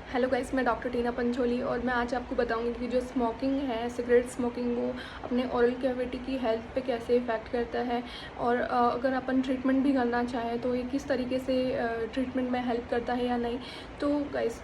Hello guys, मैं doctor टीना पंचोली और मैं आज आपको बताऊंगी कि जो स्मोकिंग है, सिगरेट स्मोकिंग, वो अपने ओरल कैविटी की हेल्थ पे कैसे इफ़ेक्ट करता है और अगर अपन ट्रीटमेंट भी करना चाहें तो ये किस तरीके से ट्रीटमेंट में हेल्प करता है या नहीं। तो गाइस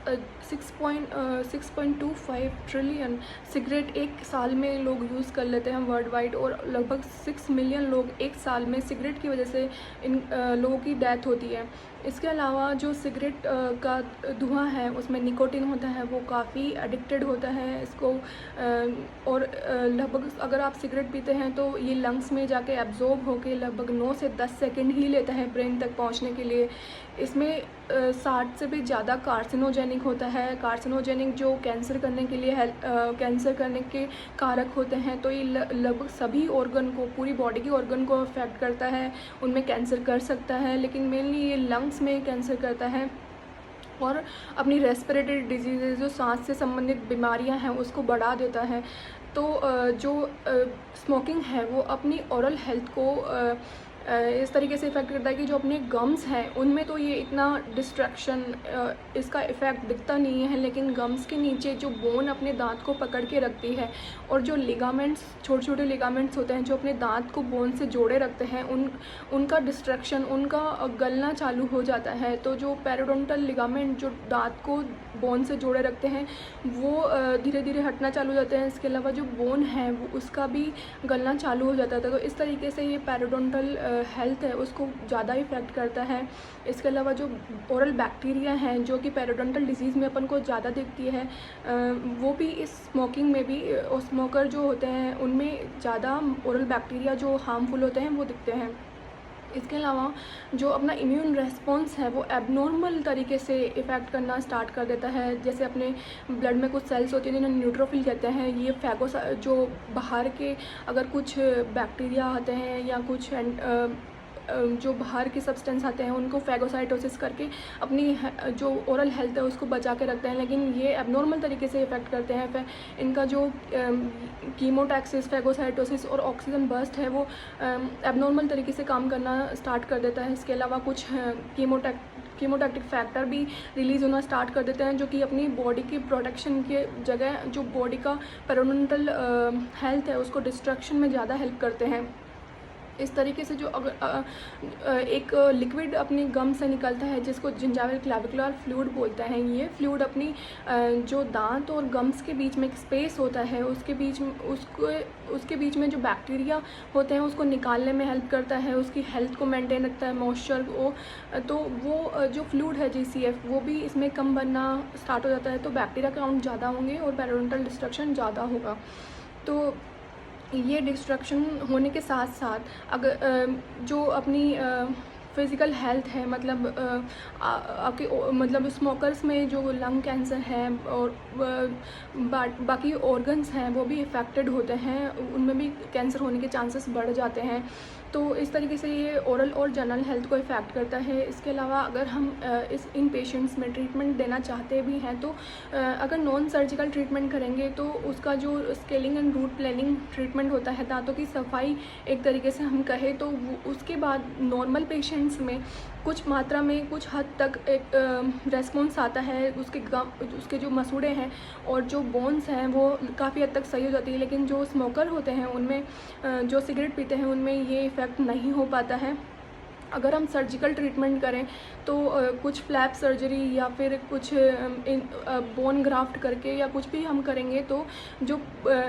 6.25 ट्रिलियन सिगरेट एक साल में लोग यूज़ कर लेते हैं वर्ल्ड वाइड, और लगभग 6 मिलियन लोग एक साल में सिगरेट की वजह से इन लोगों की डेथ होती है। इसके अलावा जो सिगरेट का धुआं है उसमें निकोटिन होता है, वो काफ़ी एडिक्टेड होता है इसको, और लगभग अगर आप सिगरेट पीते हैं तो ये लंग्स में जाके एब्जॉर्ब होके लगभग 9 से 10 सेकंड ही लेता है ब्रेन तक पहुंचने के लिए। इसमें 60 से भी ज़्यादा कार्सिनोजेनिक होता है। कार्सिनोजेनिक जो कैंसर करने के लिए कैंसर करने के कारक होते हैं, तो ये लगभग सभी ऑर्गन को, पूरी बॉडी के ऑर्गन को अफेक्ट करता है, उनमें कैंसर कर सकता है, लेकिन मेनली ये लंग्स में कैंसर करता है। और अपनी रेस्पिरेटरी डिजीज़, जो सांस से संबंधित बीमारियां हैं, उसको बढ़ा देता है। तो जो स्मोकिंग है वो अपनी ओरल हेल्थ को इस तरीके से इफ़ेक्ट करता है कि जो अपने गम्स हैं उनमें तो ये इतना डिस्ट्रैक्शन, इसका इफ़ेक्ट दिखता नहीं है, लेकिन गम्स के नीचे जो बोन अपने दांत को पकड़ के रखती है, और जो लिगामेंट्स, छोटे छोटे लिगामेंट्स होते हैं जो अपने दांत को बोन से जोड़े रखते हैं, उनका डिस्ट्रैक्शन, उनका गलना चालू हो जाता है। तो जो पेरिडोंटल लिगामेंट जो दांत को बोन से जोड़े रखते हैं वो धीरे धीरे हटना चालू हो जाते हैं। इसके अलावा जो बोन है वो उसका भी गलना चालू हो जाता था। तो इस तरीके से ये पेरिडोंटल हेल्थ है उसको ज़्यादा इफ़ेक्ट करता है। इसके अलावा जो ओरल बैक्टीरिया हैं जो कि पेरिडोंटल डिजीज़ में अपन को ज़्यादा दिखती है, वो भी इस स्मोकिंग में भी, और स्मोकर जो होते हैं उनमें ज़्यादा ओरल बैक्टीरिया जो हार्मफुल होते हैं वो दिखते हैं। इसके अलावा जो अपना इम्यून रेस्पॉन्स है वो एबनॉर्मल तरीके से इफ़ेक्ट करना स्टार्ट कर देता है। जैसे अपने ब्लड में कुछ सेल्स होती हैं जिन्हें न्यूट्रोफिल कहते हैं, ये जो बाहर के अगर कुछ बैक्टीरिया आते हैं या कुछ जो बाहर के सब्सटेंस आते हैं उनको फैगोसाइटोसिस करके अपनी जो ओरल हेल्थ है उसको बचा के रखते हैं, लेकिन ये एबनॉर्मल तरीके से इफ़ेक्ट करते हैं। इनका जो कीमोटैक्सिस, फैगोसाइटोसिस और ऑक्सीजन बर्स्ट है वो एबनॉर्मल तरीके से काम करना स्टार्ट कर देता है। इसके अलावा कुछ कीमोटैक्टिक फैक्टर भी रिलीज़ होना स्टार्ट कर देते हैं, जो कि अपनी बॉडी की प्रोटेक्शन के जगह जो बॉडी का पेरिडोंटल हेल्थ है उसको डिस्ट्रक्शन में ज़्यादा हेल्प करते हैं। इस तरीके से जो अगर एक लिक्विड अपनी गम से निकलता है जिसको जिंजाइवल क्लैविकुलर फ्लूइड बोलते हैं, ये फ्लूइड अपनी जो दांत और गम्स के बीच में एक स्पेस होता है उसके बीच में जो बैक्टीरिया होते हैं उसको निकालने में हेल्प करता है, उसकी हेल्थ को मेंटेन रखता है, मॉइस्चर को। तो वो जो फ्लूइड है GCF वो भी इसमें कम बनना स्टार्ट हो जाता है, तो बैक्टीरिया काउंट ज़्यादा होंगे और पेरिडोंटल डिस्ट्रक्शन ज़्यादा होगा। तो ये डिस्ट्रक्शन होने के साथ साथ अगर जो अपनी फ़िज़िकल हेल्थ है, मतलब आपके मतलब स्मोकर्स में जो लंग कैंसर है और बाकी ऑर्गन्स हैं वो भी इफ़ेक्टेड होते हैं, उनमें भी कैंसर होने के चांसेस बढ़ जाते हैं। तो इस तरीके से ये ओरल और जनरल हेल्थ को इफ़ेक्ट करता है। इसके अलावा अगर हम इन पेशेंट्स में ट्रीटमेंट देना चाहते भी हैं तो अगर नॉन सर्जिकल ट्रीटमेंट करेंगे तो उसका जो scaling and route planning treatment होता है, दांतों की सफाई एक तरीके से हम कहें, तो उसके बाद नॉर्मल पेशेंट्स में कुछ मात्रा में, कुछ हद तक एक रेस्पॉन्स आता है। उसके जो मसूड़े हैं और जो बोन्स हैं वो काफ़ी हद तक सही हो जाती है, लेकिन जो स्मोकर होते हैं उनमें, जो सिगरेट पीते हैं उनमें ये इफ़ेक्ट नहीं हो पाता है। अगर हम सर्जिकल ट्रीटमेंट करें तो कुछ फ्लैप सर्जरी या फिर कुछ बोन ग्राफ्ट करके या कुछ भी हम करेंगे तो जो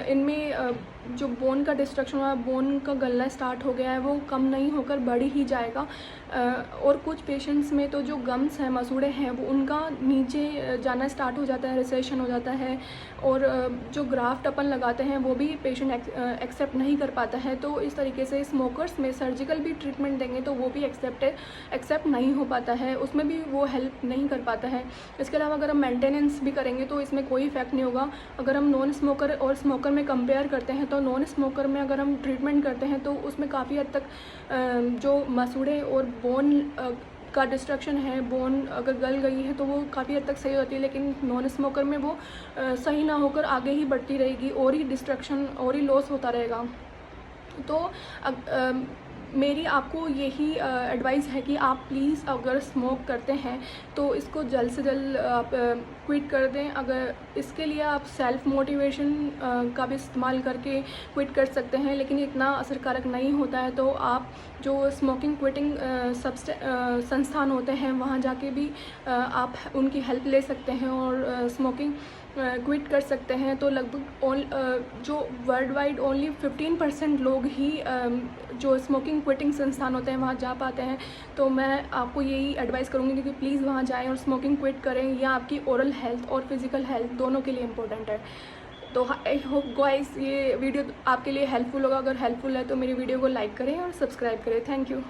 इनमें जो बोन का डिस्ट्रक्शन हुआ, बोन का गलना स्टार्ट हो गया है, वो कम नहीं होकर बढ़ ही जाएगा। और कुछ पेशेंट्स में तो जो गम्स हैं, मसूड़े हैं, वो उनका नीचे जाना स्टार्ट हो जाता है, रिसेशन हो जाता है, और जो ग्राफ्ट अपन लगाते हैं वो भी पेशेंट एक्सेप्ट नहीं कर पाता है। तो इस तरीके से स्मोकर्स में सर्जिकल भी ट्रीटमेंट देंगे तो वो भी एक्सेप्ट नहीं हो पाता है, उसमें भी वो हेल्प नहीं कर पाता है। इसके अलावा अगर हम मेंटेनेंस भी करेंगे तो इसमें कोई इफ़ेक्ट नहीं होगा। अगर हम नॉन स्मोकर और स्मोकर में कंपेयर करते हैं तो नॉन स्मोकर में अगर हम ट्रीटमेंट करते हैं तो उसमें काफ़ी हद तक जो मसूड़े और बोन का डिस्ट्रक्शन है, बोन अगर गल गई है तो वो काफ़ी हद तक सही होती है, लेकिन नॉन स्मोकर में वो सही ना होकर आगे ही बढ़ती रहेगी और ही डिस्ट्रक्शन और ही लॉस होता रहेगा। तो मेरी आपको यही एडवाइस है कि आप प्लीज़ अगर स्मोक करते हैं तो इसको जल्द से जल्द आप क्विट कर दें। अगर इसके लिए आप सेल्फ़ मोटिवेशन का भी इस्तेमाल करके क्विट कर सकते हैं, लेकिन इतना असरकारक नहीं होता है। तो आप जो स्मोकिंग क्विटिंग संस्थान होते हैं वहाँ जाके भी आप उनकी हेल्प ले सकते हैं और स्मोकिंग क्विट कर सकते हैं। तो लगभग जो वर्ल्ड वाइड ओनली 15% लोग ही जो स्मोकिंग क्विटिंग संस्थान होते हैं वहाँ जा पाते हैं। तो मैं आपको यही एडवाइस करूँगी कि प्लीज़ वहाँ जाएं और स्मोकिंग क्विट करें। यह आपकी ओरल हेल्थ और फिज़िकल हेल्थ दोनों के लिए इम्पोर्टेंट है। तो आई होप गाइस ये वीडियो आपके लिए हेल्पफुल होगा। अगर हेल्पफुल है तो मेरी वीडियो को लाइक करें और सब्सक्राइब करें। Thank you.